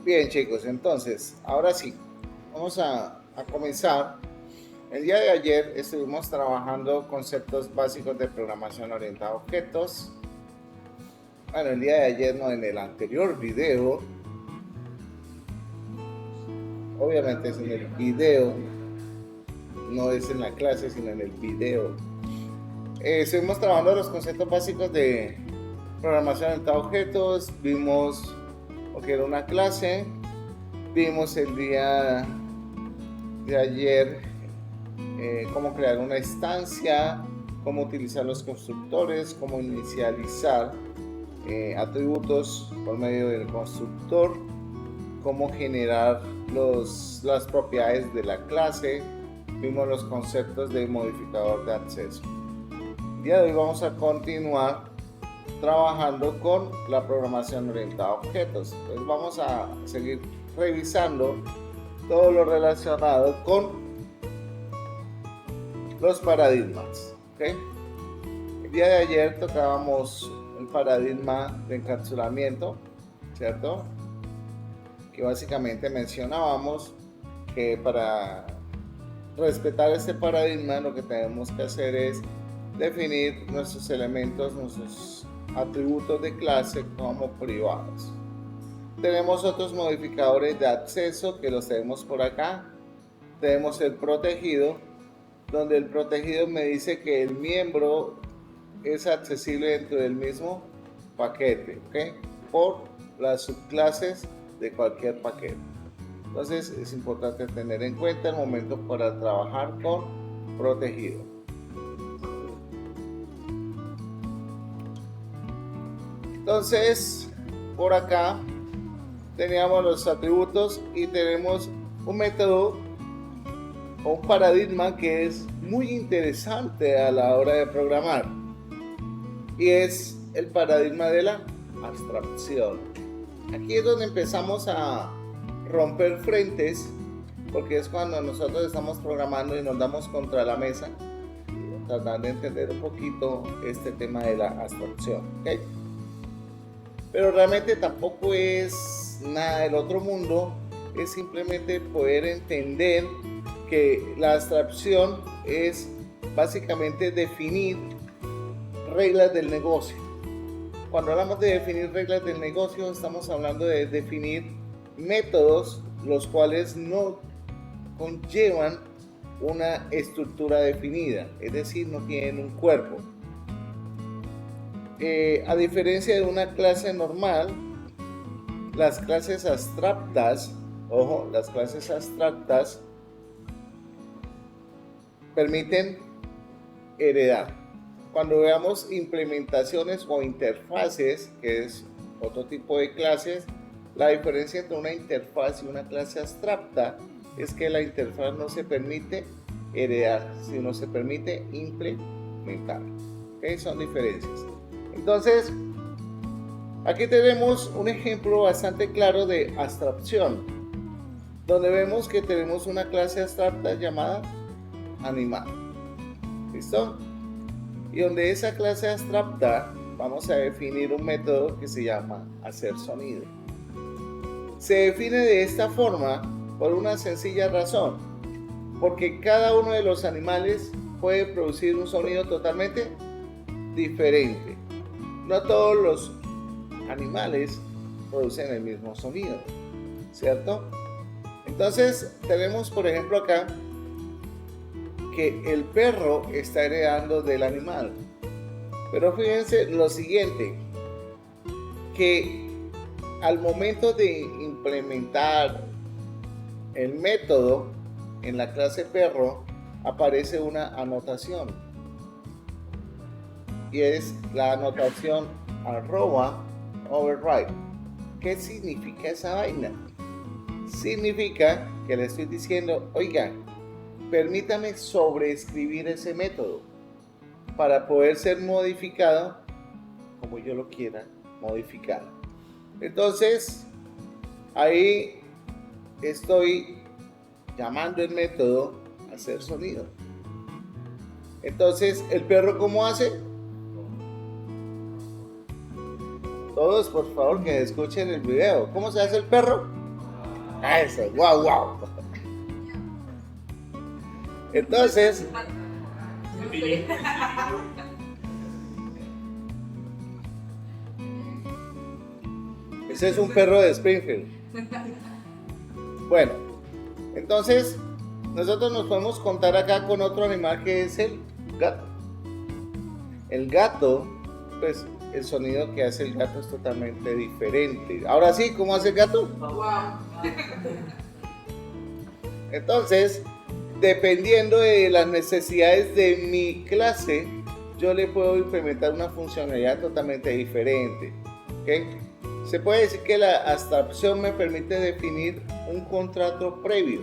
Bien, chicos, entonces, ahora sí, vamos a comenzar. El día de ayer estuvimos trabajando conceptos básicos de programación orientada a objetos. Bueno, el día de ayer no, en el anterior video, obviamente es en el video, no es en la clase, sino en el video. Estuvimos trabajando los conceptos básicos de programación orientada a objetos, vimos lo que era una clase, vimos el día de ayer cómo crear una instancia, cómo utilizar los constructores, cómo inicializar atributos por medio del constructor, cómo generar las propiedades de la clase, vimos los conceptos de modificador de acceso. El día de hoy vamos a continuar trabajando con la programación orientada a objetos. Pues vamos a seguir revisando todo lo relacionado con los paradigmas. ¿Okay? El día de ayer tocábamos el paradigma de encapsulamiento, ¿cierto? Que básicamente mencionábamos que para respetar este paradigma lo que tenemos que hacer es definir nuestros elementos, nuestros atributos de clase como privados. Tenemos otros modificadores de acceso que los tenemos por acá. Tenemos el protegido, donde el protegido me dice que el miembro es accesible dentro del mismo paquete, ¿okay? Por las subclases de cualquier paquete. Entonces es importante tener en cuenta el momento para trabajar con protegido. Entonces, por acá teníamos los atributos y tenemos un método o un paradigma que es muy interesante a la hora de programar, y es el paradigma de la abstracción. Aquí es donde empezamos a romper frentes, porque es cuando nosotros estamos programando y nos damos contra la mesa tratando de entender un poquito este tema de la abstracción, ¿okay? Pero realmente tampoco es nada del otro mundo, es simplemente poder entender que la abstracción es básicamente definir reglas del negocio. Cuando hablamos de definir reglas del negocio, estamos hablando de definir métodos los cuales no conllevan una estructura definida, es decir, no tienen un cuerpo. A diferencia de una clase normal, las clases abstractas, ojo, las clases abstractas permiten heredar. Cuando veamos implementaciones o interfaces, que es otro tipo de clases, la diferencia entre una interfaz y una clase abstracta es que la interfaz no se permite heredar, sino se permite implementar. ¿Okay? Son diferencias. Entonces, aquí tenemos un ejemplo bastante claro de abstracción, donde vemos que tenemos una clase abstracta llamada animal. ¿Listo? Y donde esa clase abstracta vamos a definir un método que se llama hacer sonido. Se define de esta forma por una sencilla razón, porque cada uno de los animales puede producir un sonido totalmente diferente. No todos los animales producen el mismo sonido, ¿cierto? Entonces tenemos por ejemplo acá que el perro está heredando del animal, pero fíjense lo siguiente, que al momento de implementar el método en la clase perro aparece una anotación, y es la anotación @override. ¿Qué significa esa vaina? Significa que le estoy diciendo, oigan, permítame sobreescribir ese método para poder ser modificado como yo lo quiera modificar. Entonces, ahí estoy llamando el método hacer sonido. Entonces, ¿el perro cómo hace? Todos, por favor, que escuchen el video. ¿Cómo se hace el perro? Eso, guau, guau. Entonces, ese es un perro de Springfield. Bueno, entonces nosotros nos podemos contar acá con otro animal que es el gato. El gato, pues el sonido que hace el gato es totalmente diferente. Ahora sí, ¿cómo hace el gato? Entonces, dependiendo de las necesidades de mi clase, yo le puedo implementar una funcionalidad totalmente diferente. ¿Okay? Se puede decir que la abstracción me permite definir un contrato previo,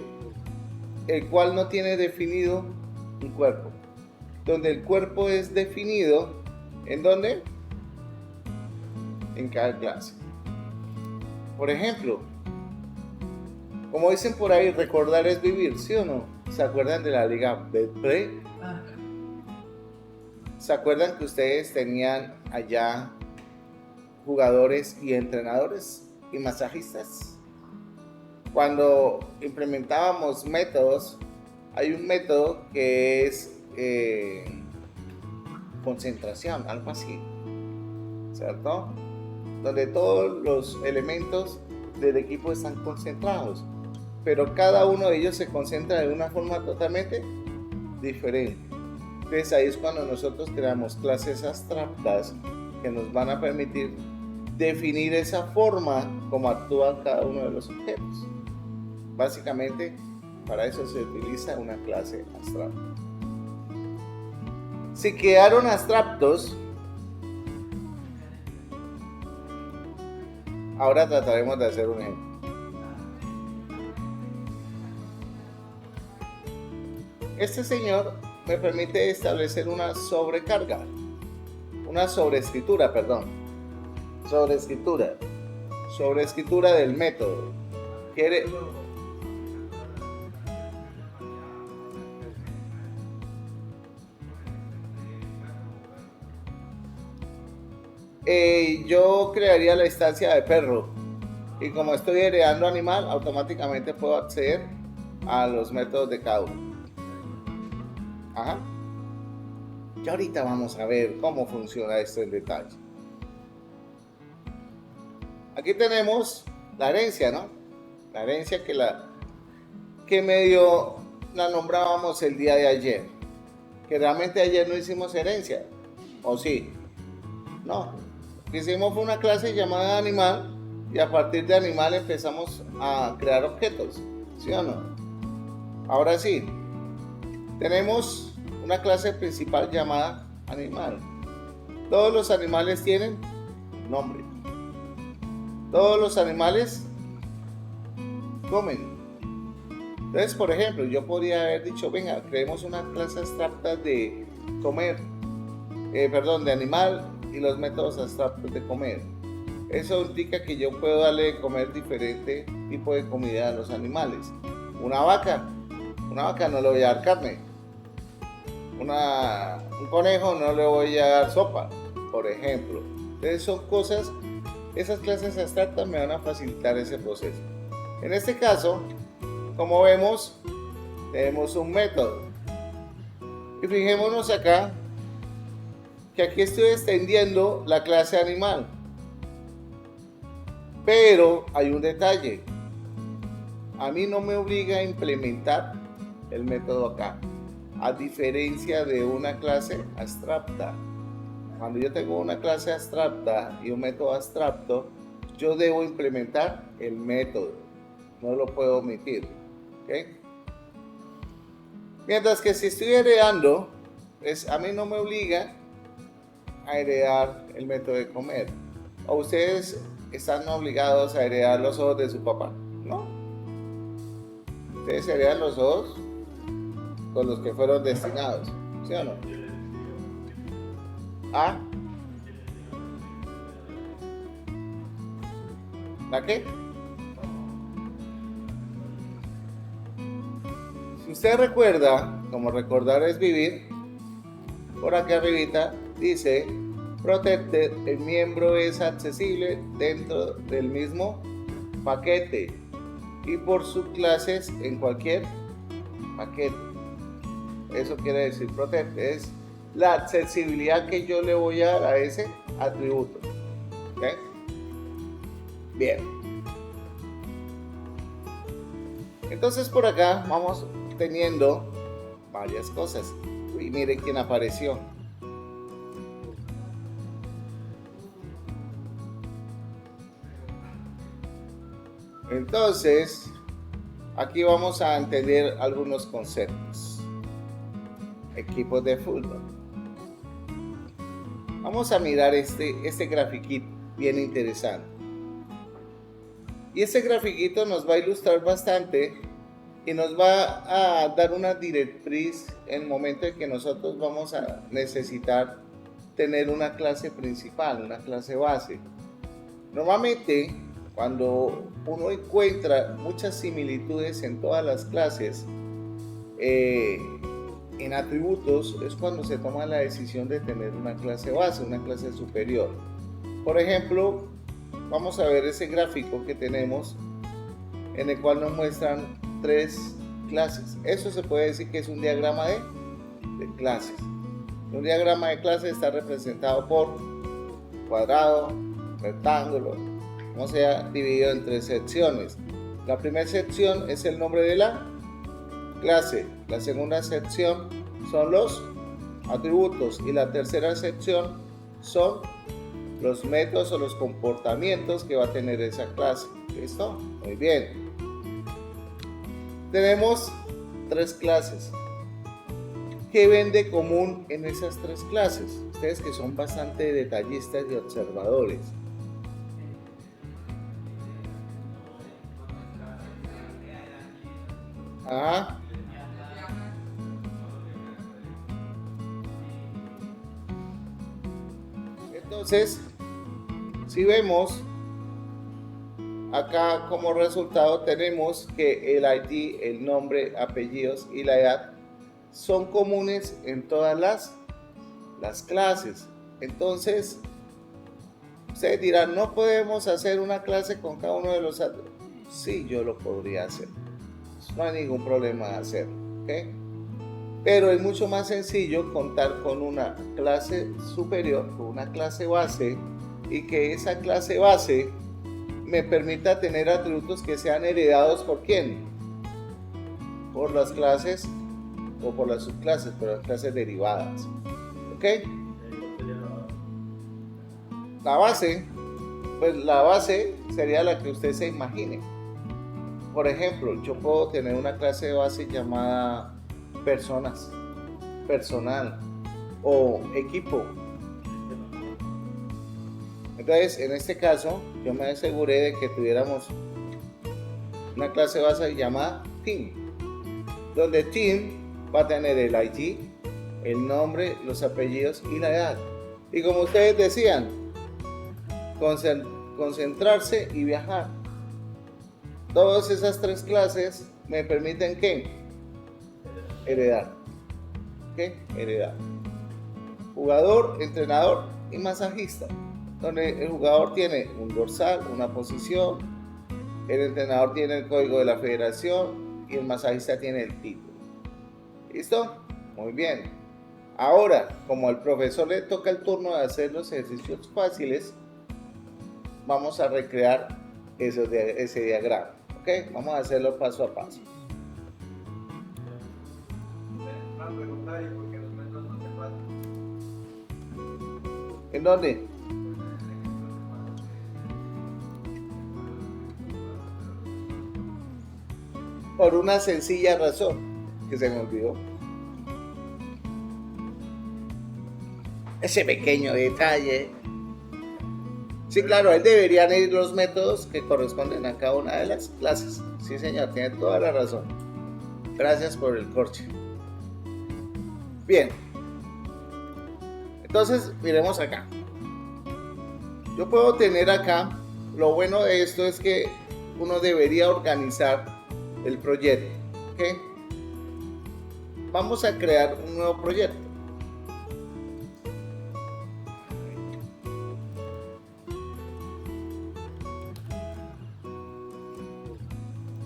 el cual no tiene definido un cuerpo. Donde el cuerpo es definido, ¿en dónde? En cada clase. Por ejemplo, como dicen por ahí, recordar es vivir, ¿sí o no? ¿Se acuerdan de la liga Betplay? ¿Se acuerdan que ustedes tenían allá jugadores y entrenadores y masajistas? Cuando implementábamos métodos, hay un método que es concentración, algo así, ¿cierto? Donde todos los elementos del equipo están concentrados, pero cada uno de ellos se concentra de una forma totalmente diferente. Entonces ahí es cuando nosotros creamos clases abstractas que nos van a permitir definir esa forma como actúa cada uno de los objetos. Básicamente, para eso se utiliza una clase abstracta. Si quedaron abstractos, ahora trataremos de hacer un ejemplo. Este señor me permite establecer una sobrecarga, una sobreescritura del método. Yo crearía la instancia de perro y como estoy heredando animal, automáticamente puedo acceder a los métodos de cada uno. Ajá. Y ahorita vamos a ver cómo funciona esto en detalle. Aquí tenemos la herencia, ¿no? La herencia que medio la nombrábamos el día de ayer. Que realmente ayer no hicimos herencia, ¿o sí? No. Lo que hicimos fue una clase llamada animal y a partir de animal empezamos a crear objetos, ¿sí o no? Ahora sí, tenemos una clase principal llamada animal. Todos los animales tienen nombre. Todos los animales comen. Entonces, por ejemplo, yo podría haber dicho, venga, creemos una clase abstracta de comer, de animal y los métodos abstractos de comer. Eso implica que yo puedo darle de comer diferente tipo de comida a los animales. Una vaca no le voy a dar carne. Un conejo no le voy a dar sopa, por ejemplo. Entonces son cosas, esas clases abstractas me van a facilitar ese proceso. En este caso, como vemos, tenemos un método. Y fijémonos acá, que aquí estoy extendiendo la clase animal. Pero hay un detalle. A mí no me obliga a implementar el método acá. A diferencia de una clase abstracta. Cuando yo tengo una clase abstracta y un método abstracto, yo debo implementar el método. No lo puedo omitir. ¿Okay? Mientras que si estoy heredando, pues a mí no me obliga a heredar el método de comer. ¿O ustedes están obligados a heredar los ojos de su papá? No. Ustedes heredan los ojos con los que fueron destinados, ¿sí o no? ¿Ah? ¿La qué? Si usted recuerda, como recordar es vivir, por acá arribita dice Protected, el miembro es accesible dentro del mismo paquete. y por subclases en cualquier paquete. Eso quiere decir protect, es la accesibilidad que yo le voy a dar a ese atributo. ¿Okay? Bien. Entonces por acá vamos teniendo varias cosas. Uy, mire quién apareció. Entonces, aquí vamos a entender algunos conceptos. Equipos de fútbol. Vamos a mirar este grafiquito bien interesante. Y este grafiquito nos va a ilustrar bastante y nos va a dar una directriz en el momento en que nosotros vamos a necesitar tener una clase principal, una clase base. Normalmente, cuando uno encuentra muchas similitudes en todas las clases, en atributos, es cuando se toma la decisión de tener una clase base, una clase superior. Por ejemplo, vamos a ver ese gráfico que tenemos en el cual nos muestran 3 clases. Eso se puede decir que es un diagrama de clases. Un diagrama de clases está representado por cuadrado, rectángulo, como sea, dividido en 3 secciones. La primera sección es el nombre de la clase, la segunda sección son los atributos y la tercera sección son los métodos o los comportamientos que va a tener esa clase. ¿Listo? Muy bien. Tenemos 3 clases. ¿Qué ven de común en esas 3 clases? Ustedes que son bastante detallistas y observadores. Ajá. Entonces, si vemos acá como resultado tenemos que el ID, el nombre, apellidos y la edad son comunes en todas las clases. Entonces, ustedes dirán, ¿no podemos hacer una clase con cada uno de los atributos? Sí, yo lo podría hacer. No hay ningún problema de hacerlo. ¿Okay? Pero es mucho más sencillo contar con una clase superior, con una clase base, y que esa clase base me permita tener atributos que sean heredados ¿por quién? Por las clases o por las subclases, por las clases derivadas. ¿Ok? La base, pues la base sería la que usted se imagine. Por ejemplo, yo puedo tener una clase de base llamada personas, personal o equipo. Entonces, en este caso, yo me aseguré de que tuviéramos una clase base llamada team, donde team va a tener el ID, el nombre, los apellidos y la edad. Y como ustedes decían, concentrarse y viajar. Todas esas 3 clases me permiten ¿qué? Heredar. ¿Qué? Heredar. Jugador, entrenador y masajista, donde el jugador tiene un dorsal, una posición, el entrenador tiene el código de la federación y el masajista tiene el título. ¿Listo? Muy bien. Ahora, como al profesor le toca el turno de hacer los ejercicios fáciles, vamos a recrear ese diagrama. ¿Ok? Vamos a hacerlo paso a paso. ¿En dónde? Por una sencilla razón que se me olvidó. Ese pequeño detalle. Sí, claro, ahí deberían ir los métodos que corresponden a cada una de las clases. Sí, señor, tiene toda la razón. Gracias por el corche. Bien. Entonces, miremos acá. Yo puedo tener acá, lo bueno de esto es que uno debería organizar el proyecto. ¿Okay? Vamos a crear un nuevo proyecto.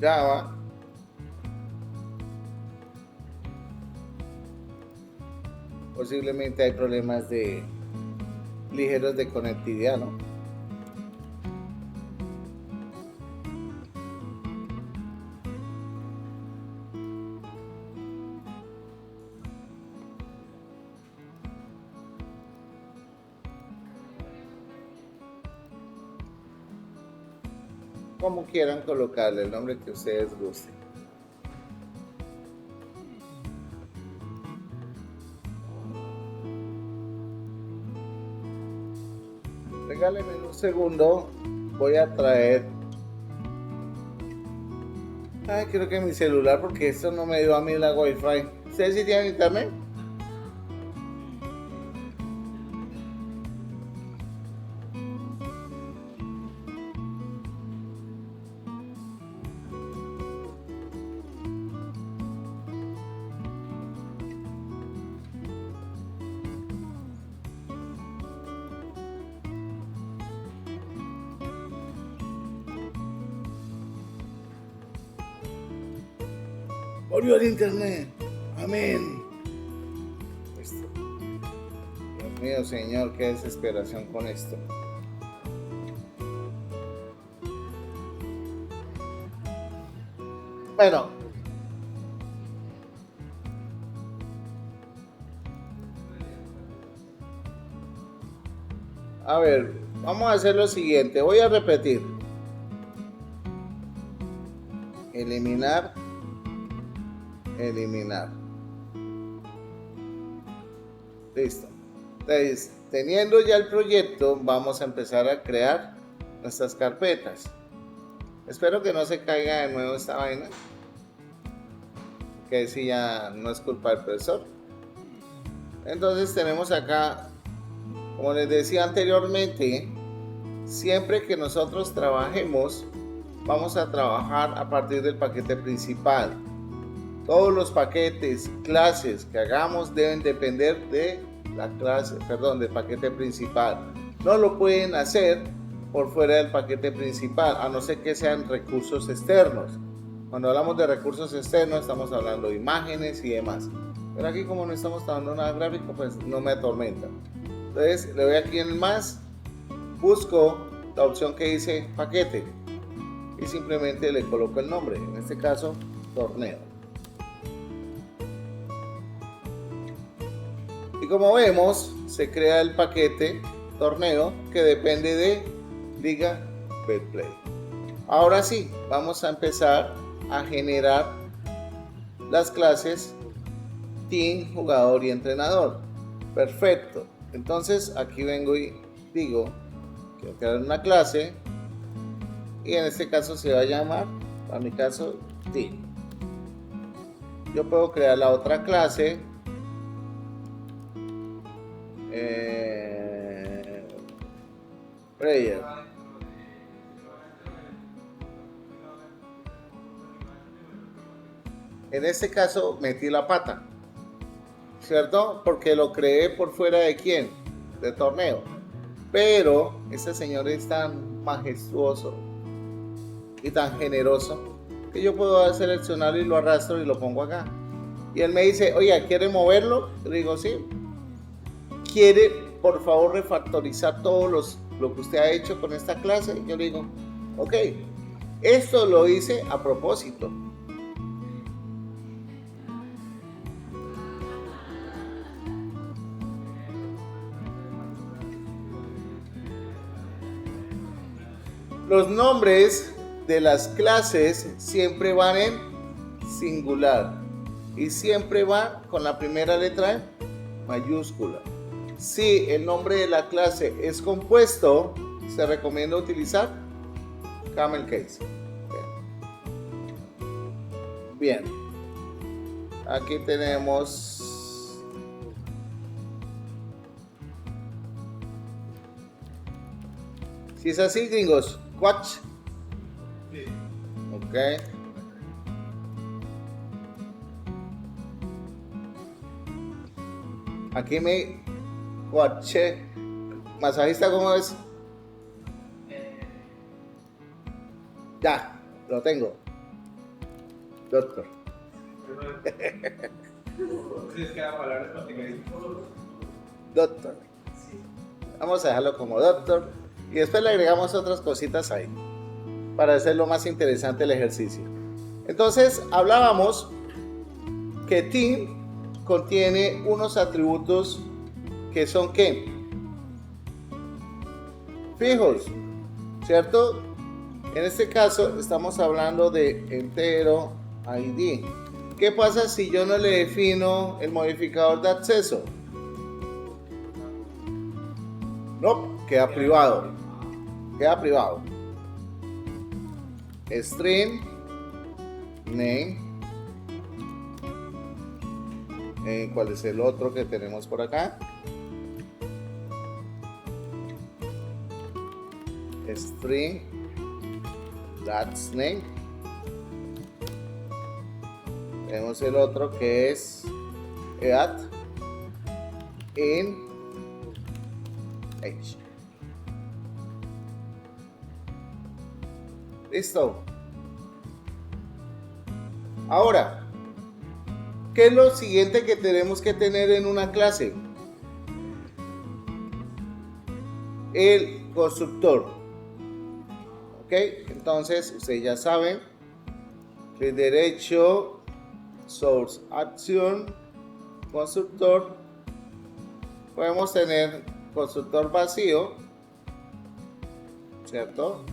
Java. Posiblemente hay problemas de ligeros de conectividad, ¿no? Como quieran colocarle el nombre que ustedes gusten. Regálenme un segundo, voy a traer. Ay, creo que mi celular, porque esto no me dio a mí la Wi-Fi. ¿Ustedes sí tienen internet? Volvió el internet. Amén. Dios mío, Señor, qué desesperación con esto. Bueno. A ver, vamos a hacer lo siguiente. Voy a repetir. Eliminar. Eliminar. Listo. Entonces, teniendo ya el proyecto, vamos a empezar a crear nuestras carpetas. Espero que no se caiga de nuevo esta vaina. Que si ya no es culpa del profesor. Entonces tenemos acá, como les decía anteriormente, siempre que nosotros trabajemos, vamos a trabajar a partir del paquete principal. Todos los paquetes, clases que hagamos deben depender de la clase, del paquete principal. No lo pueden hacer por fuera del paquete principal, a no ser que sean recursos externos. Cuando hablamos de recursos externos, estamos hablando de imágenes y demás. Pero aquí, como no estamos trabajando nada gráfico, pues no me atormenta. Entonces, le doy aquí en más, busco la opción que dice paquete y simplemente le coloco el nombre. En este caso, torneo. Y como vemos, se crea el paquete torneo que depende de Liga Betplay. Ahora sí, vamos a empezar a generar las clases team, jugador y entrenador. Perfecto. Entonces aquí vengo y digo, quiero crear una clase y en este caso se va a llamar, para mi caso, team. Yo puedo crear la otra clase. Player. En este caso metí la pata, ¿cierto? Porque lo creé por fuera de quién, de torneo. Pero este señor es tan majestuoso y tan generoso que yo puedo seleccionarlo y lo arrastro y lo pongo acá. Y él me dice, oye, ¿quiere moverlo? Le digo, sí. ¿Quiere, por favor, refactorizar todo lo que usted ha hecho con esta clase? Yo le digo, ok, esto lo hice a propósito. Los nombres de las clases siempre van en singular y siempre van con la primera letra mayúscula. Si el nombre de la clase es compuesto, se recomienda utilizar camel case. Bien. Aquí tenemos si es así, gringos, watch. Sí. Ok. Aquí me watché. ¿Masajista cómo es? Ya, lo tengo. Doctor. Doctor. Vamos a dejarlo como doctor y después le agregamos otras cositas ahí para hacerlo más interesante el ejercicio. Entonces hablábamos que team contiene unos atributos que son ¿qué? Fijos, ¿cierto? En este caso estamos hablando de entero ID. ¿Qué pasa si yo no le defino el modificador de acceso? No, queda privado. Queda privado. String name. ¿Cuál es el otro que tenemos por acá? String that's name. Tenemos el otro que es add in H. Listo. Ahora, ¿qué es lo siguiente que tenemos que tener en una clase? El constructor. Ok, entonces ustedes ya saben, clic derecho, source action, constructor. Podemos tener constructor vacío, ¿cierto?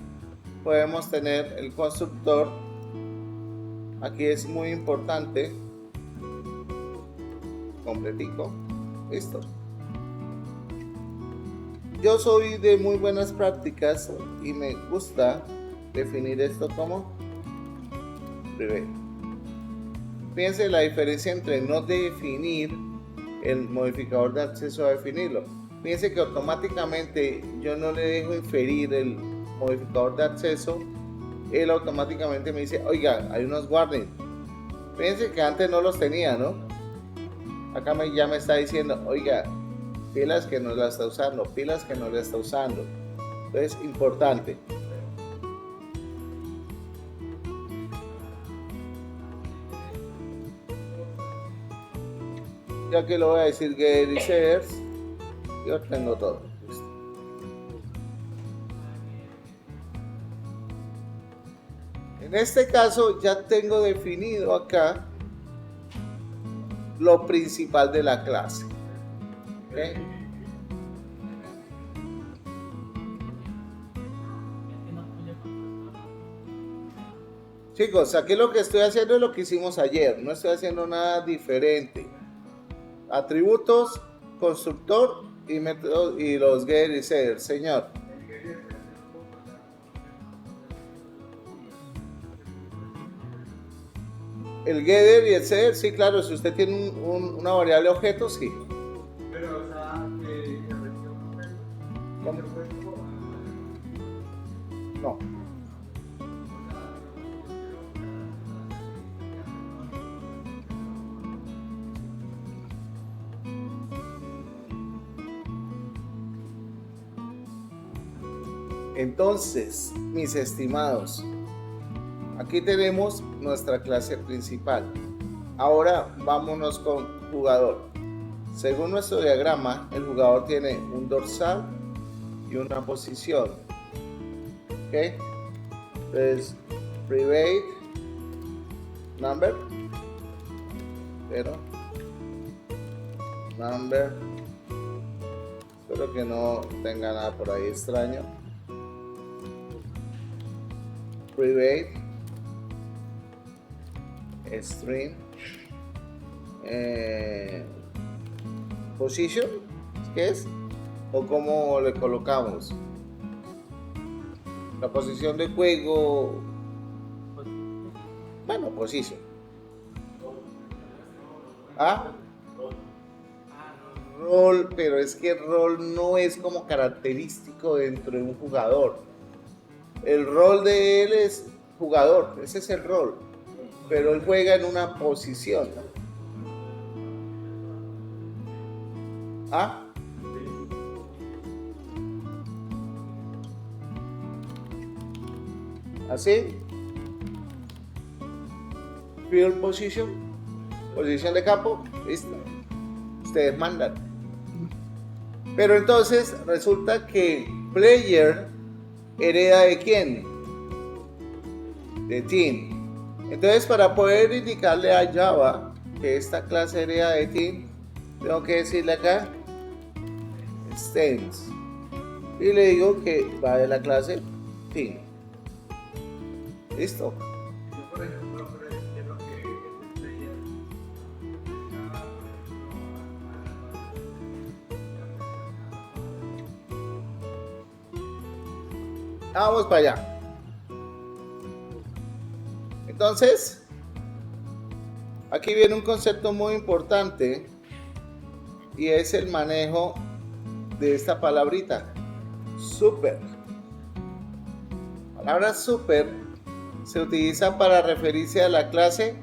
Podemos tener el constructor. Aquí es muy importante. Completico. Listo. Yo soy de muy buenas prácticas y me gusta definir esto como private. Fíjense la diferencia entre no definir el modificador de acceso a definirlo. Fíjense que automáticamente yo no le dejo inferir el modificador de acceso. Él automáticamente me dice, oiga, hay unos warnings. Fíjense que antes no los tenía, ¿no? Acá ya me está diciendo, oiga, pilas que no la está usando, pilas que no la está usando. Entonces, importante. Ya que lo voy a decir get reserves, yo tengo todo. Listo. En este caso ya tengo definido acá lo principal de la clase. ¿Okay? Chicos, aquí lo que estoy haciendo es lo que hicimos ayer, no estoy haciendo nada diferente. Atributos, constructor y métodos y los get y setter, señor. El getter y el setter, sí, claro, si usted tiene una variable objeto, sí. Pero, o sea, no. Entonces, mis estimados, aquí tenemos nuestra clase principal. Ahora vámonos con jugador. Según nuestro diagrama, el jugador tiene un dorsal y una posición. ¿Ok? Entonces, private number, pero number, espero que no tenga nada por ahí extraño. Private string position, ¿qué es? O cómo le colocamos la posición de juego. Bueno, position. Rol, pero es que rol no es como característico dentro de un jugador. El rol de él es jugador, ese es el rol, pero él juega en una posición. ¿Así? field position, posición de campo, listo. Ustedes mandan. Pero entonces resulta que player hereda ¿de quién? De team. Entonces, para poder indicarle a Java que esta clase hereda de team, tengo que decirle acá extends y le digo que va de la clase team. Listo. Yo, por ejemplo, quiero que el player Vamos para allá. Entonces, aquí viene un concepto muy importante y es el manejo de esta palabrita, super. La palabra super se utiliza para referirse a la clase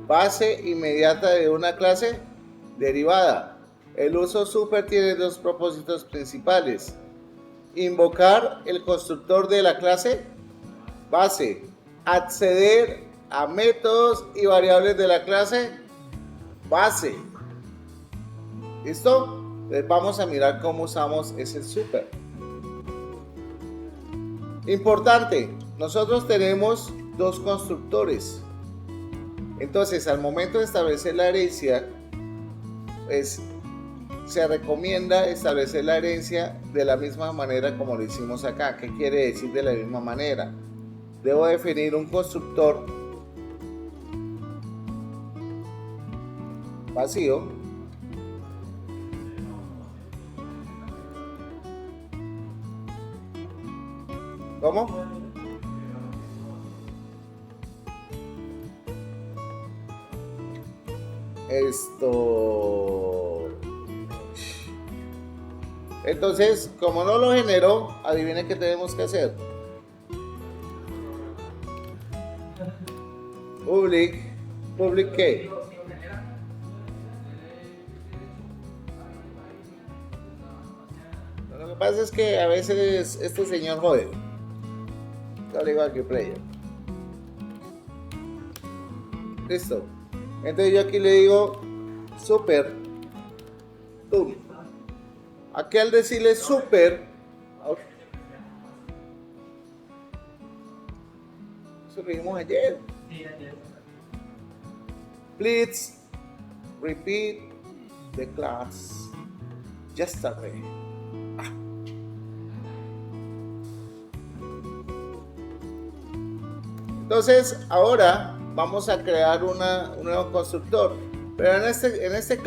base inmediata de una clase derivada. El uso super tiene dos propósitos principales: invocar el constructor de la clase base, acceder a métodos y variables de la clase base. ¿Listo? Entonces vamos a mirar cómo usamos ese super. Importante, nosotros tenemos dos constructores. Entonces, al momento de establecer la herencia, pues se recomienda establecer la herencia de la misma manera como lo hicimos acá. ¿Qué quiere decir de la misma manera? Debo definir un constructor vacío ¿cómo? Entonces, como no lo generó, adivinen qué tenemos que hacer. Public qué? Lo que pasa es que a veces este señor jode. Yo le digo aquí player. Listo. Entonces yo aquí le digo super tool. Aquí al decirle super, eso lo vimos ayer. Please repeat the class yesterday. Entonces ahora vamos a crear un nuevo constructor, pero en este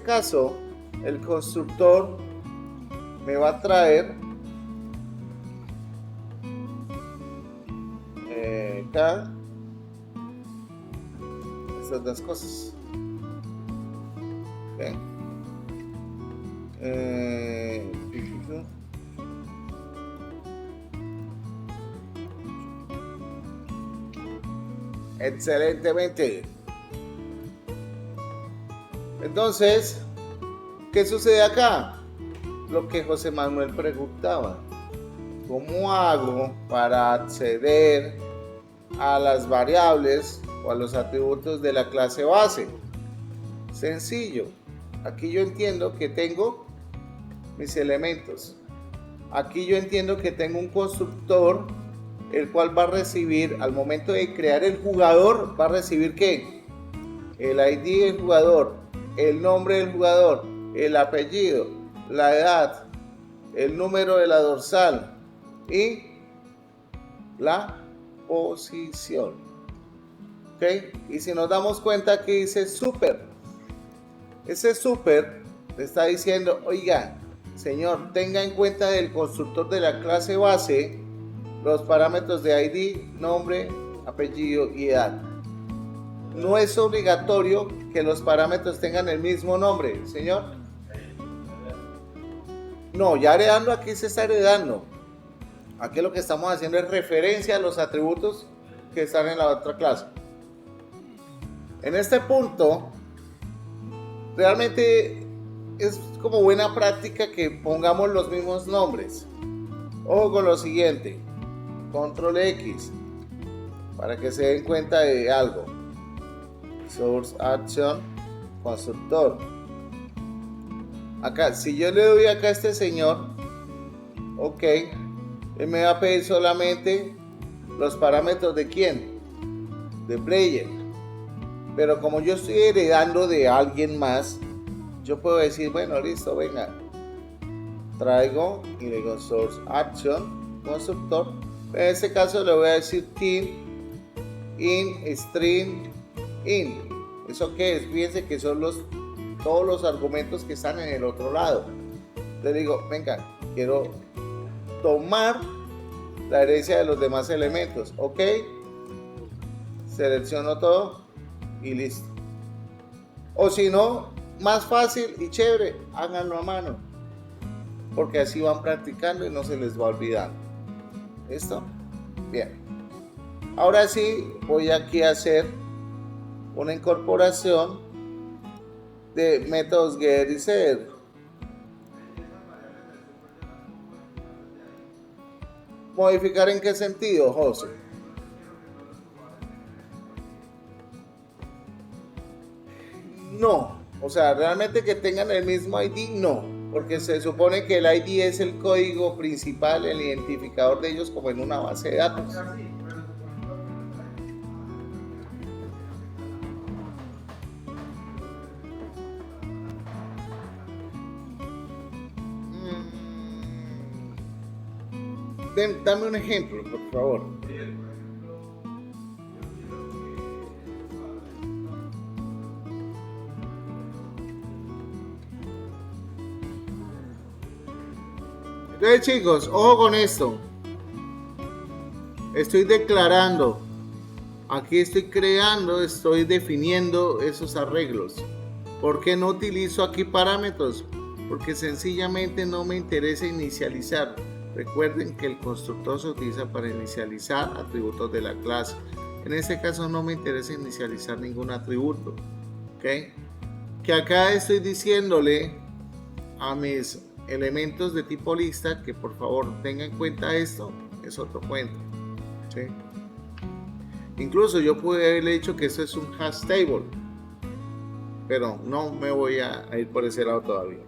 caso el constructor me va a traer acá estas dos cosas. Okay. Excelentemente. Entonces, ¿qué sucede acá? Lo que José Manuel preguntaba: ¿cómo hago para acceder a las variables o a los atributos de la clase base? Sencillo. Aquí yo entiendo que tengo mis elementos. Aquí yo entiendo que tengo un constructor, el cual va a recibir, al momento de crear el jugador, va a recibir ¿qué? El ID del jugador, el nombre del jugador, el apellido, la edad, el número de la dorsal y la posición. ¿Ok? Y si nos damos cuenta, aquí dice super. Ese super le está diciendo: oiga, señor, tenga en cuenta del constructor de la clase base los parámetros de ID, nombre, apellido y edad. No es obligatorio que los parámetros tengan el mismo nombre, señor. No, ya heredando, aquí se está heredando. Aquí lo que estamos haciendo es referencia a los atributos que están en la otra clase. En este punto, realmente es como buena práctica que pongamos los mismos nombres. Ojo con lo siguiente: control X, para que se den cuenta de algo. source action, constructor. Acá, si yo le doy acá a este señor, ok, él me va a pedir solamente los parámetros de quién, de player. Pero como yo estoy heredando de alguien más, yo puedo decir, bueno, listo, venga, traigo y le digo source action, constructor. En este caso le voy a decir team in string in. ¿Eso qué es? Fíjense que son todos los argumentos que están en el otro lado. Le digo, venga, quiero tomar la herencia de los demás elementos. Ok, selecciono todo y listo. O si no, más fácil y chévere, háganlo a mano, porque así van practicando y no se les va olvidando. ¿Listo? Bien. Ahora sí, voy aquí a hacer una incorporación de métodos get y set. ¿Modificar en qué sentido, José? No, o sea, realmente que tengan el mismo ID, no, porque se supone que el ID es el código principal, el identificador de ellos como en una base de datos. Dame un ejemplo, por favor. Entonces, chicos, ojo con esto. Estoy declarando. Aquí estoy creando, estoy definiendo esos arreglos. ¿Por qué no utilizo aquí parámetros? Porque sencillamente no me interesa inicializar. Recuerden que el constructor se utiliza para inicializar atributos de la clase. En este caso no me interesa inicializar ningún atributo. ¿Ok? Que acá estoy diciéndole a mis elementos de tipo lista que por favor tengan en cuenta esto. Es otro cuento. ¿Sí? Incluso yo pude haberle dicho que esto es un hash table. Pero no me voy a ir por ese lado todavía.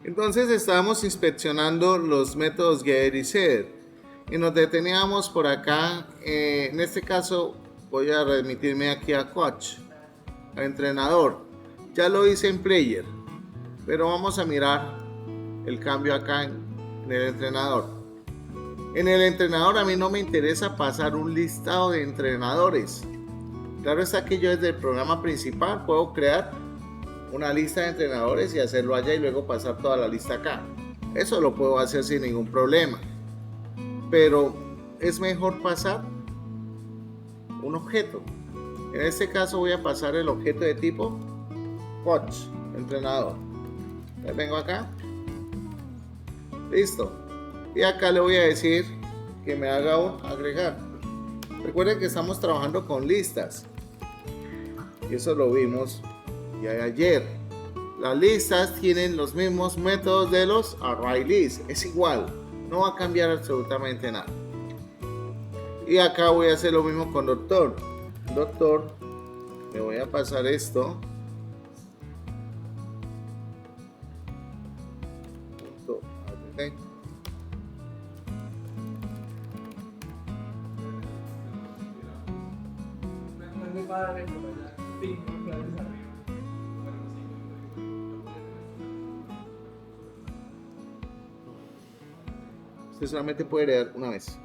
Entonces estábamos inspeccionando los métodos get y set y nos deteníamos por acá. En este caso voy a remitirme aquí a coach, a entrenador. Ya lo hice en player, pero vamos a mirar el cambio acá en el entrenador. En el entrenador a mí no me interesa pasar un listado de entrenadores. Claro está que yo desde el programa principal puedo crear una lista de entrenadores y hacerlo allá y luego pasar toda la lista acá. Eso lo puedo hacer sin ningún problema. Pero es mejor pasar un objeto. En este caso voy a pasar el objeto de tipo coach, entrenador. Entonces vengo acá. Listo. Y acá le voy a decir que me haga un agregar. Recuerden que estamos trabajando con listas. Y eso lo vimos ya ayer. Las listas tienen los mismos métodos de los array lists. Es igual. No va a cambiar absolutamente nada. Y acá voy a hacer lo mismo con doctor. Doctor, le voy a pasar esto. Okay. Usted solamente puede heredar una vez.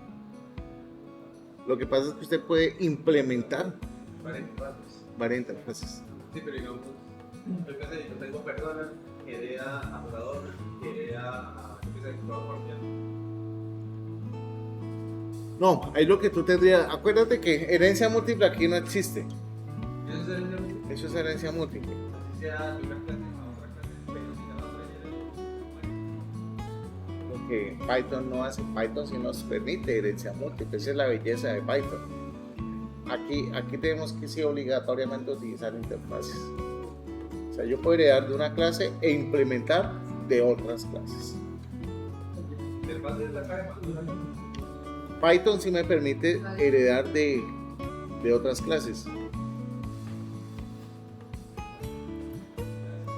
Lo que pasa es que usted puede implementar varias interfaces. Sí, pero digamos, yo tengo personas que hereda a jugador, que hereda a jugador parcial. No, ahí lo que tú tendrías, acuérdate que herencia múltiple aquí no existe. ¿Eso es herencia múltiple? Eso es herencia múltiple. Así sea de una clase a otra clase, pero si la otra herencia. Lo que Python no hace, Python sí nos permite herencia múltiple, esa es la belleza de Python. Aquí tenemos que sí obligatoriamente utilizar interfaces. O sea, yo puedo heredar de una clase e implementar de otras clases. ¿Interfaz de la clase? Python sí me permite heredar de de otras clases.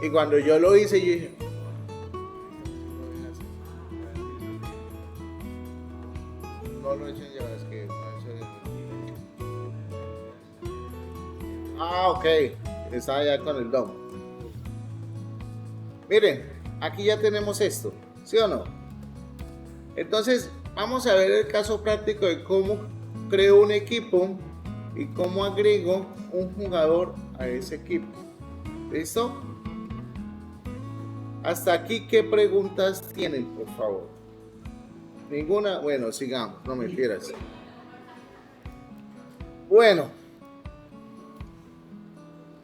Y cuando yo lo hice, yo dije, no lo echen ya, es que ok, está ya con el DOM. Miren, aquí ya tenemos esto, ¿sí o no? Entonces, vamos a ver el caso práctico de cómo creo un equipo y cómo agrego un jugador a ese equipo. ¿Listo? Hasta aquí, ¿qué preguntas tienen, por favor? ¿Ninguna? Bueno, sigamos, no me quieras. Bueno,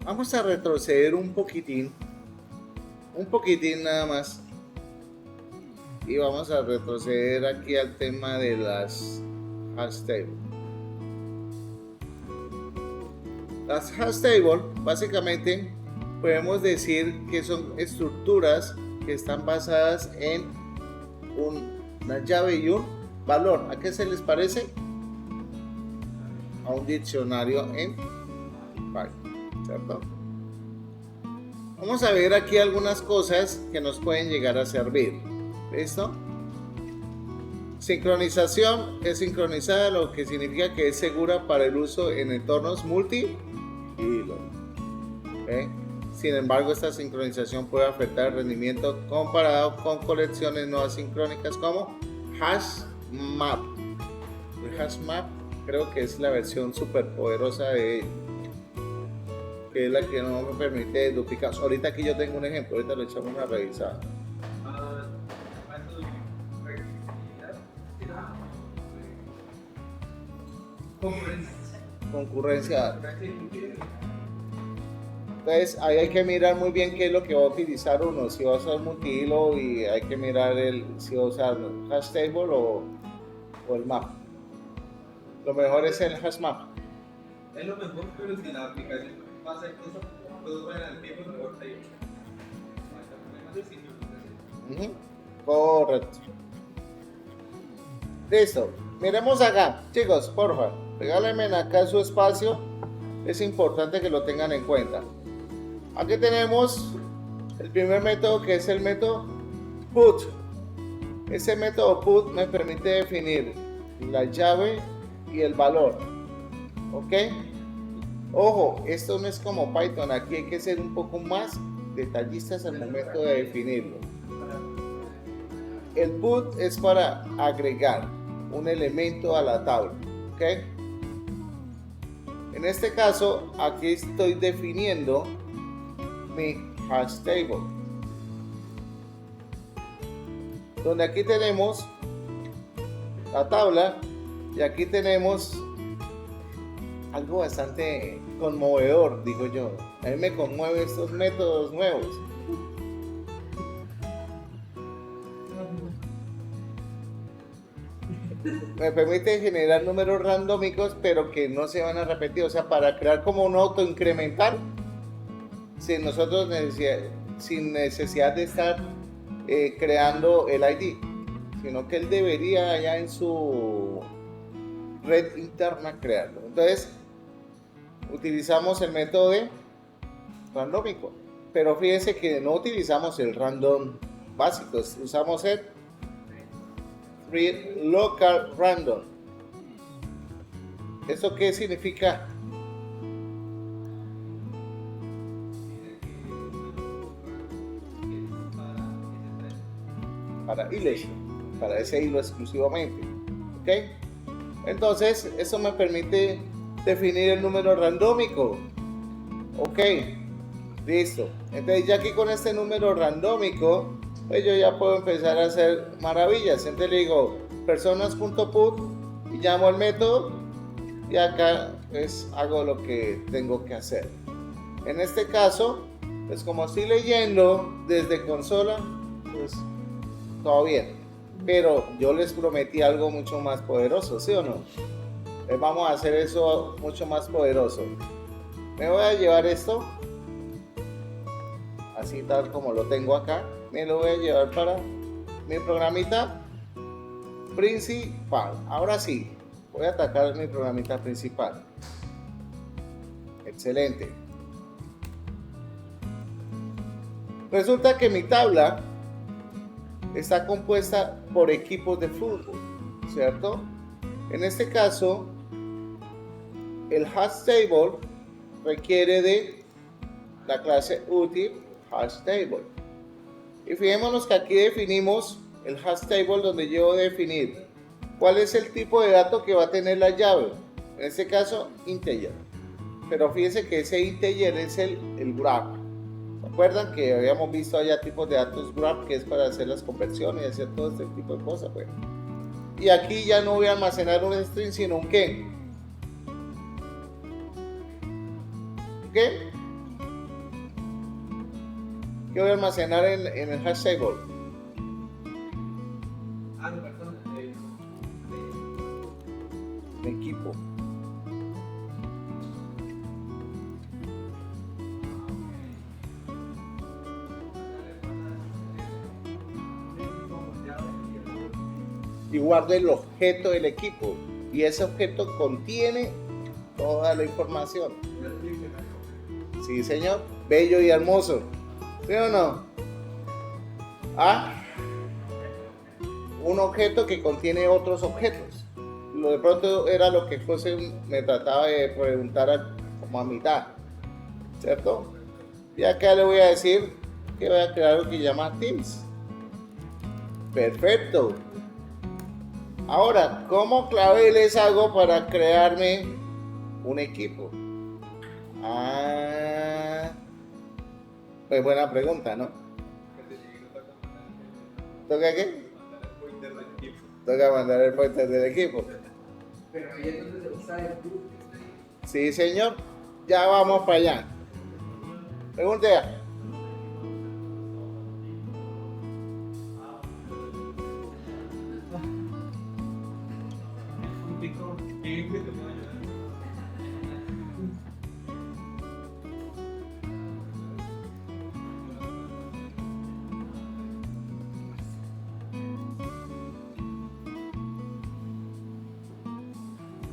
vamos a retroceder un poquitín nada más. Y vamos a retroceder aquí al tema de las hash table. Las hash table, básicamente, podemos decir que son estructuras que están basadas en una llave y un valor. ¿A qué se les parece? A un diccionario en Python, ¿cierto? Vamos a ver aquí algunas cosas que nos pueden llegar a servir. ¿Listo? Sincronización es sincronizada, lo que significa que es segura para el uso en entornos multi-hilo. Sin embargo, esta sincronización puede afectar el rendimiento comparado con colecciones no asincrónicas como HashMap. El HashMap creo que es la versión súper poderosa de ello, que es la que no me permite duplicar. Ahorita aquí yo tengo un ejemplo, ahorita lo echamos una revisada. Concurrencia. Entonces ahí hay que mirar muy bien qué es lo que va a utilizar uno, si va a usar multihilo, y hay que mirar si va a usar el hash table o el map. Lo mejor es el hash map. Es lo mejor, pero si la aplicación pasa eso, puedo poner el tiempo mejor ahí. Correcto. Listo. Miremos acá, chicos, porfa, regálenme acá su espacio. Es importante que lo tengan en cuenta. Aquí tenemos el primer método, que es el método put. Ese método put me permite definir la llave y el valor. ¿Ok? Ojo, esto no es como Python. Aquí hay que ser un poco más detallistas al momento de definirlo. El put es para agregar un elemento a la tabla. ¿Ok? En este caso, aquí estoy definiendo mi hash table, donde aquí tenemos la tabla y aquí tenemos algo bastante conmovedor, digo yo. A mí me conmueven estos métodos nuevos. Me permite generar números randómicos, pero que no se van a repetir, o sea, para crear como un autoincremental sin nosotros sin necesidad de estar creando el ID, sino que él debería ya en su red interna crearlo. Entonces utilizamos el método de randómico, pero fíjense que no utilizamos el random básico, usamos el read local random. ¿Eso qué significa? Para para ese hilo exclusivamente. ¿Ok? Entonces, eso me permite definir el número randómico. Ok, listo. Entonces, ya aquí con este número randómico, pues yo ya puedo empezar a hacer maravillas. Entonces le digo personas.put y llamo al método y acá pues hago lo que tengo que hacer. En este caso, pues como estoy leyendo desde consola, pues todo bien, pero yo les prometí algo mucho más poderoso, ¿sí o no? Vamos a hacer eso mucho más poderoso. Me voy a llevar esto así tal como lo tengo acá, me lo voy a llevar para mi programita principal. Ahora sí, voy a atacar mi programita principal. Excelente. Resulta que mi tabla está compuesta por equipos de fútbol, ¿cierto? En este caso, el hash table requiere de la clase util hash table. Y fijémonos que aquí definimos el hash table donde yo voy a definir cuál es el tipo de dato que va a tener la llave. En este caso, integer. Pero fíjense que ese integer es el graph. ¿Se acuerdan que habíamos visto allá tipos de datos graph que es para hacer las conversiones y hacer todo este tipo de cosas? Bueno. Y aquí ya no voy a almacenar un string, sino un qué. ¿Qué? ¿Qué voy a almacenar en el hash table? No, perdón. Un equipo. Y guardo el objeto del equipo. Y ese objeto contiene toda la información. Sí, señor. Bello y hermoso. ¿Sí o no? ¿Ah? Un objeto que contiene otros objetos. Lo de pronto era lo que José me trataba de preguntar como a mitad. ¿Cierto? Y acá le voy a decir que voy a crear lo que llama Teams. Perfecto. Ahora, ¿cómo clave les hago para crearme un equipo? Pues buena pregunta, ¿no? ¿Toca qué? Toca mandar el pointer del equipo. Pero ahí es donde se usa el group. Sí, señor. Ya vamos para allá. Pregunte ya.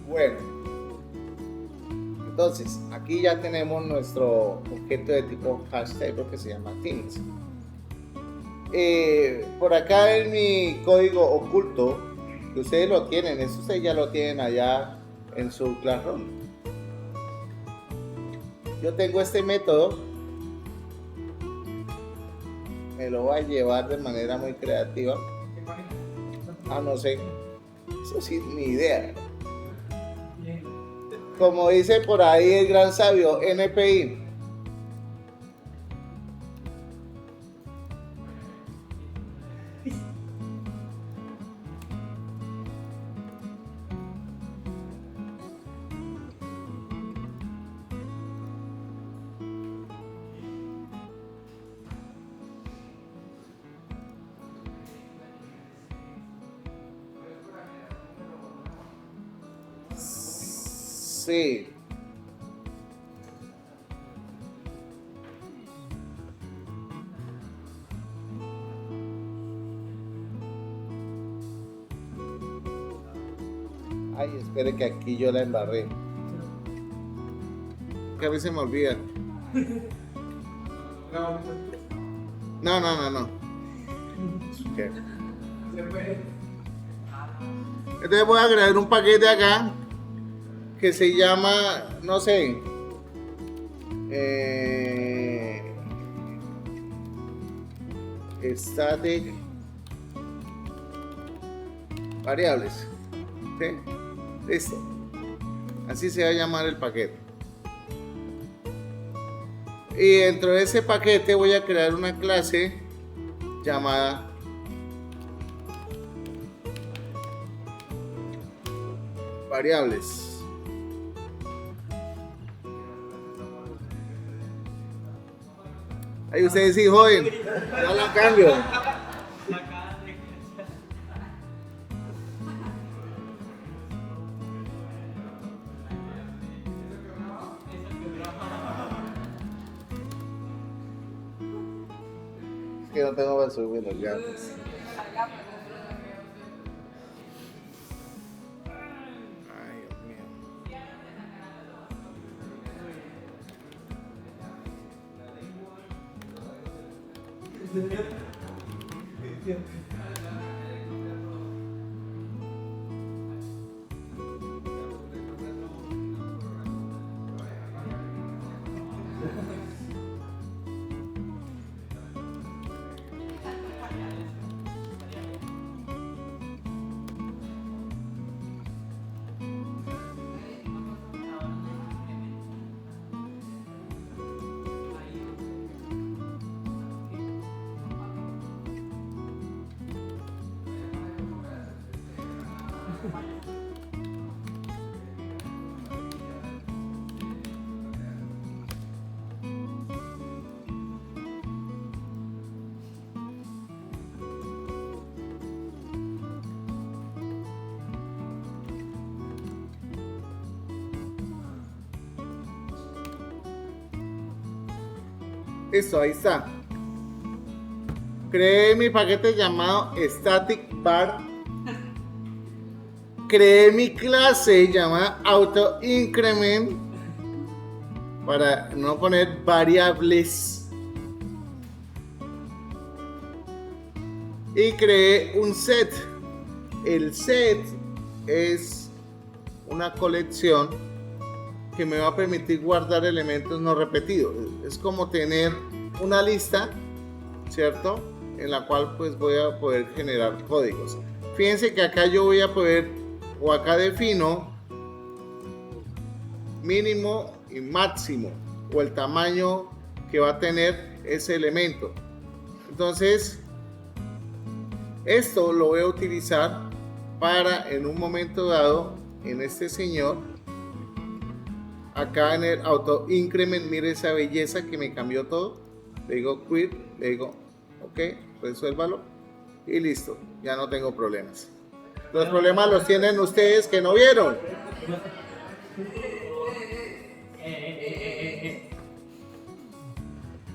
Bueno, entonces aquí ya tenemos nuestro objeto de tipo hashtag que se llama Teams. Por acá en mi código oculto, que ustedes lo tienen, eso ustedes ya lo tienen allá en su Classroom. Yo tengo este método, me lo voy a llevar de manera muy creativa. No sé, eso sí, ni idea. Como dice por ahí el gran sabio, NPI. Sí. Ay, espere que aquí yo la embarré. Que a veces me olvida. No. ¿Qué? Entonces voy a crear un paquete acá que se llama, no sé, static variables. ¿Sí? Listo. Así se va a llamar el paquete. Y dentro de ese paquete voy a crear una clase llamada variables. Ahí ustedes sí, joven, no la cambio. Es que no tengo para subir los gatos. Ay, Dios mío. Listo, ahí está. Creé mi paquete llamado Static Bar. Creé mi clase llamada Auto Increment para no poner variables. Y creé un set. El set es una colección que me va a permitir guardar elementos no repetidos. Es como tener una lista, ¿cierto? En la cual pues voy a poder generar códigos. Fíjense que acá yo voy a poder, o acá defino mínimo y máximo, o el tamaño que va a tener ese elemento. Entonces, esto lo voy a utilizar para en un momento dado, en este señor, acá en el auto increment, mire esa belleza que me cambió todo. Le digo quit, le digo ok, resuélvalo y listo, ya no tengo problemas. Los problemas los tienen ustedes que no vieron.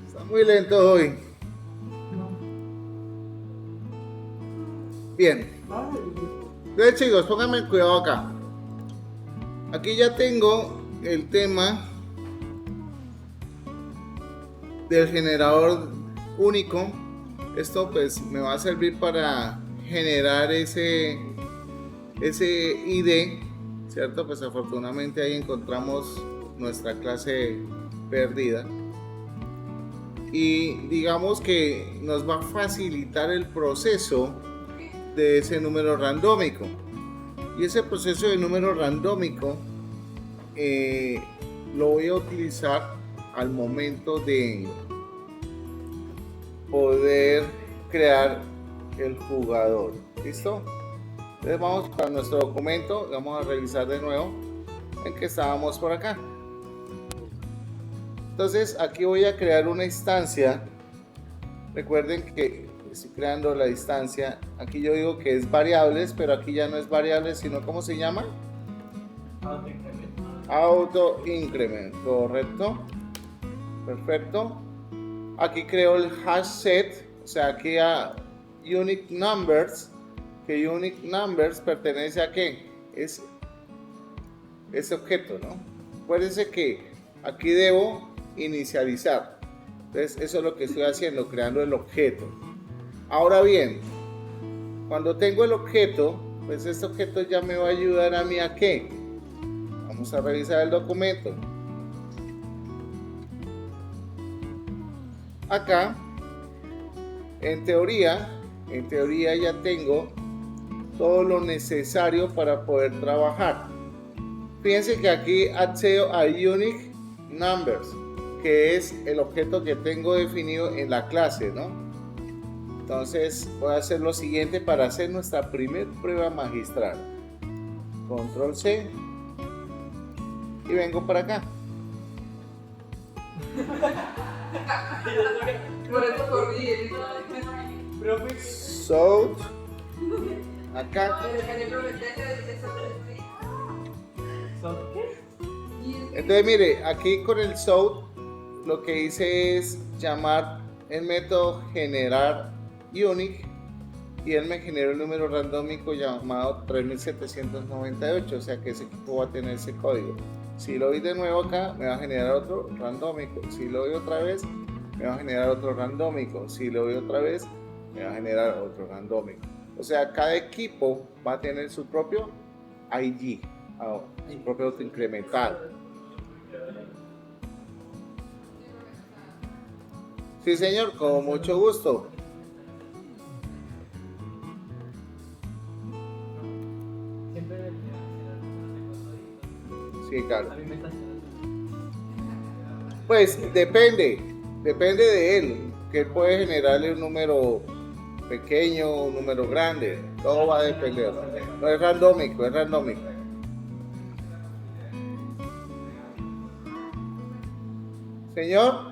Está muy lento hoy. Bien. Entonces chicos, pónganme cuidado acá. Aquí ya tengo el tema del generador único. Esto pues me va a servir para generar ese ID, ¿cierto? Pues afortunadamente ahí encontramos nuestra clase perdida y digamos que nos va a facilitar el proceso de ese número randómico. Y ese proceso de número randómico lo voy a utilizar al momento de poder crear el jugador. ¿Listo? Entonces vamos para nuestro documento, vamos a revisar de nuevo en que estábamos por acá. Entonces aquí voy a crear una instancia. Recuerden que estoy creando la instancia. Aquí yo digo que es variables, pero aquí ya no es variables, sino ¿cómo se llama? Auto increment, correcto. Perfecto. Aquí creo el hash set, o sea, aquí a unique numbers, que unique numbers pertenece a qué? Es ese objeto, ¿no? Acuérdense que aquí debo inicializar. Entonces, eso es lo que estoy haciendo, creando el objeto. Ahora bien, cuando tengo el objeto, pues este objeto ya me va a ayudar a mí a qué. Vamos a revisar el documento. Acá, en teoría ya tengo todo lo necesario para poder trabajar. Fíjense que aquí accedo a unique numbers, que es el objeto que tengo definido en la clase, ¿no? Entonces voy a hacer lo siguiente para hacer nuestra primer prueba magistral. Control C y vengo para acá. Por eso corrí. So, acá. Entonces mire, aquí con el south lo que hice es llamar el método generar unique y él me generó el número randómico llamado 3798, o sea que ese equipo va a tener ese código. Si lo doy de nuevo acá me va a generar otro randómico, si lo doy otra vez me va a generar otro randómico. Si le doy otra vez, me va a generar otro randómico. O sea, cada equipo va a tener su propio ID, su propio autoincremental. Sí, señor, con mucho gusto. Sí, claro. Pues depende de él, que él puede generarle un número pequeño, un número grande, todo va a depender. No es randómico, es randómico. Señor.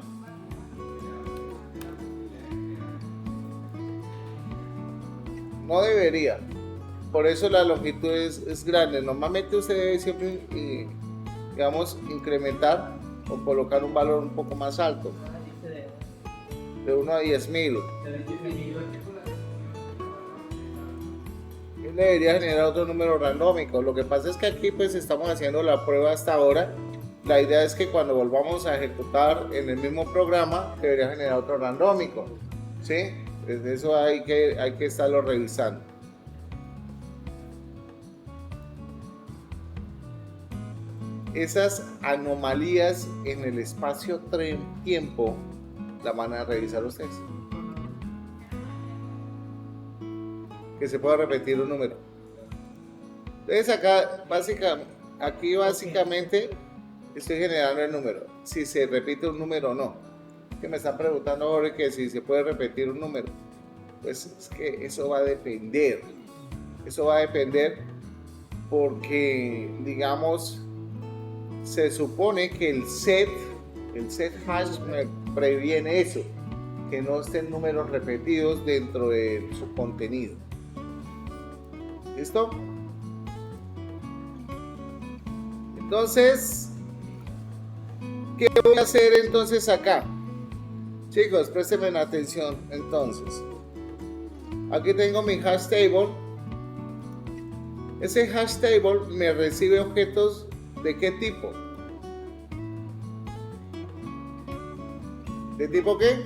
No debería. Por eso la longitud es grande. Normalmente usted debe siempre, digamos, incrementar o colocar un valor un poco más alto. De 1 a 10.000. Él debería generar otro número randómico. Lo que pasa es que aquí pues estamos haciendo la prueba hasta ahora. La idea es que cuando volvamos a ejecutar en el mismo programa, debería generar otro randómico. ¿Sí? Desde eso hay que estarlo revisando. Esas anomalías en el espacio-tiempo la van a revisar ustedes. Que se pueda repetir un número. Entonces acá, básicamente estoy generando el número. Si se repite un número o no. Que me están preguntando ahora que si se puede repetir un número. Pues es que eso va a depender. Eso va a depender porque, digamos, se supone que el set hash me previene eso, que no estén números repetidos dentro de su contenido. ¿Listo? Entonces, ¿qué voy a hacer entonces acá? Chicos, préstenme atención. Entonces, aquí tengo mi hash table. Ese hash table me recibe objetos ¿de qué tipo? ¿De tipo qué?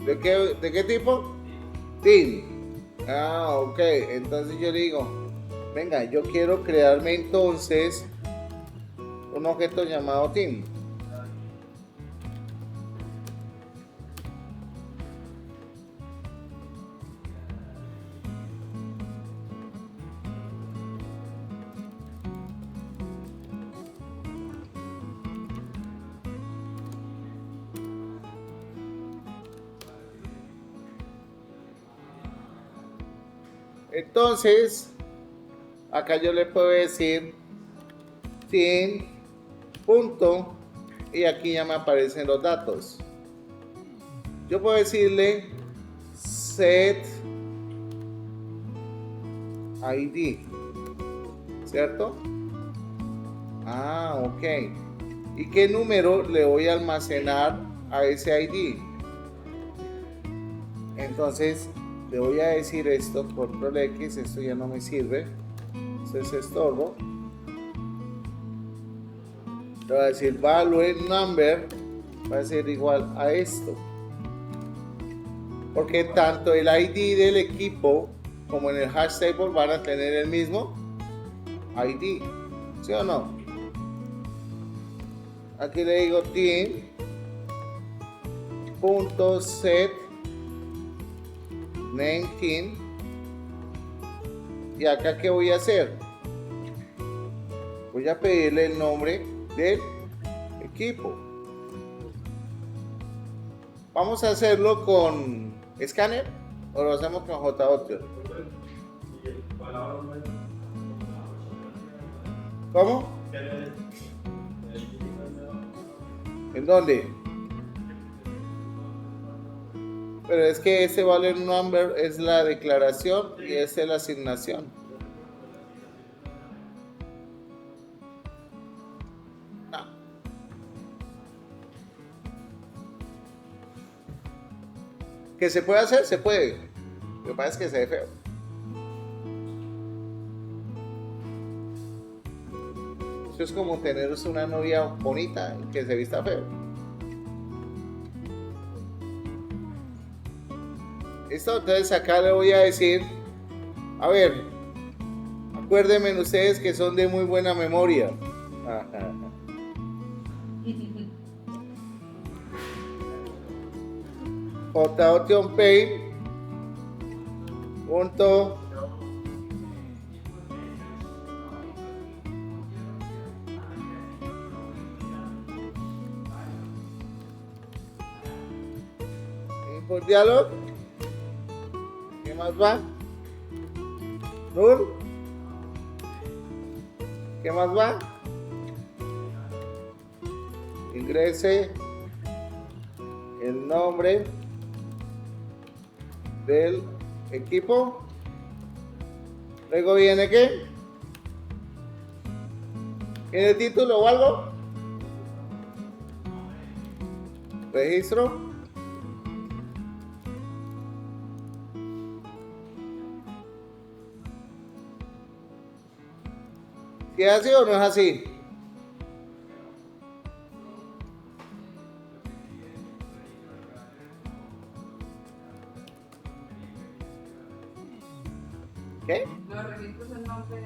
¿De qué tipo? Team. Ah, ok. Entonces yo digo, venga, yo quiero crearme entonces un objeto llamado team. Entonces, acá yo le puedo decir team punto y aquí ya me aparecen los datos. Yo puedo decirle set ID, ¿cierto? Ah, ok. ¿Y qué número le voy a almacenar a ese ID? Entonces le voy a decir esto, control X, esto ya no me sirve, esto es estorbo. Le voy a decir value number va a ser igual a esto, porque tanto el ID del equipo como en el hash table van a tener el mismo ID, ¿sí o no? Aquí le digo team.set name team, y acá ¿qué voy a hacer? Voy a pedirle el nombre del equipo. Vamos a hacerlo con Scanner o lo hacemos con JAuthor. ¿Cómo? ¿En dónde? Pero es que ese value number es la declaración y esa es la asignación. No. ¿Que se puede hacer? Se puede. Lo que pasa es que se ve feo. que es como tener una novia bonita y que se vista feo. ¿Listo? Entonces acá le voy a decir, a ver, acuérdenme ustedes que son de muy buena memoria. Ajá. J-Pay punto input dialog. ¿Qué más va? Null. ¿Qué más va? Ingrese el nombre del equipo. Luego viene ¿qué? ¿Tiene título o algo? Registro. ¿Si es así o no es así? ¿Qué? Los registros el nombre.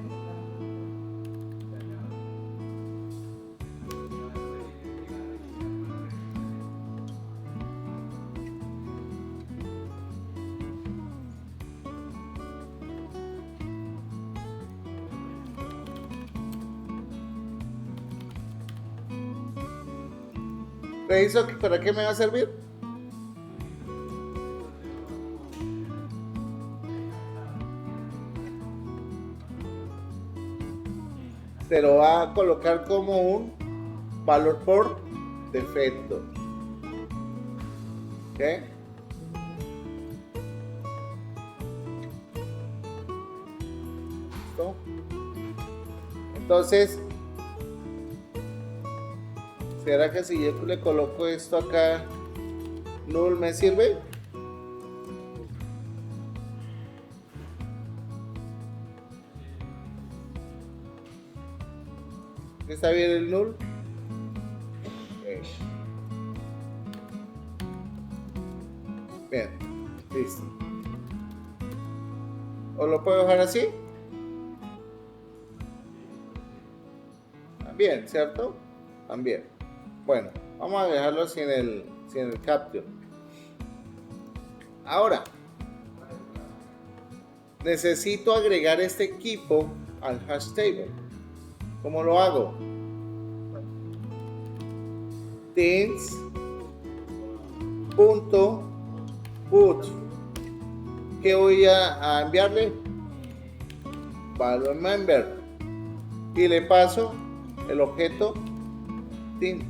¿Reviso para qué me va a servir? Se lo va a colocar como un valor por defecto. ¿Ok? ¿Listo? Entonces, ¿será que si yo le coloco esto acá, null me sirve? ¿Está bien el null? Okay. Bien, listo. ¿O lo puedo dejar así? También, ¿cierto? También. Bueno, vamos a dejarlo sin el capture. Ahora, necesito agregar este equipo al hash table. ¿Cómo lo hago? Things.put. ¿Qué voy a enviarle? Value member. Y le paso el objeto thing.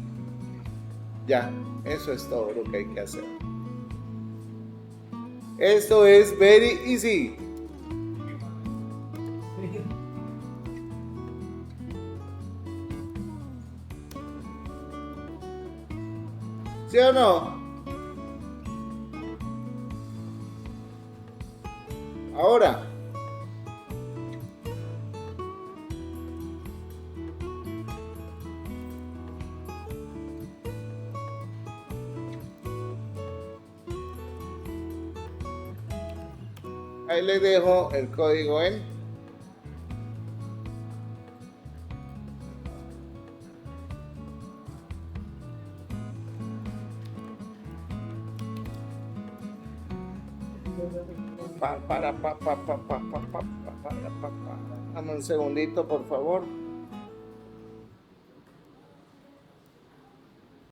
Ya, eso es todo lo que hay que hacer. Esto es very easy. ¿Sí o no? Ahora, ahí les dejo el código en Dame un segundito, por favor.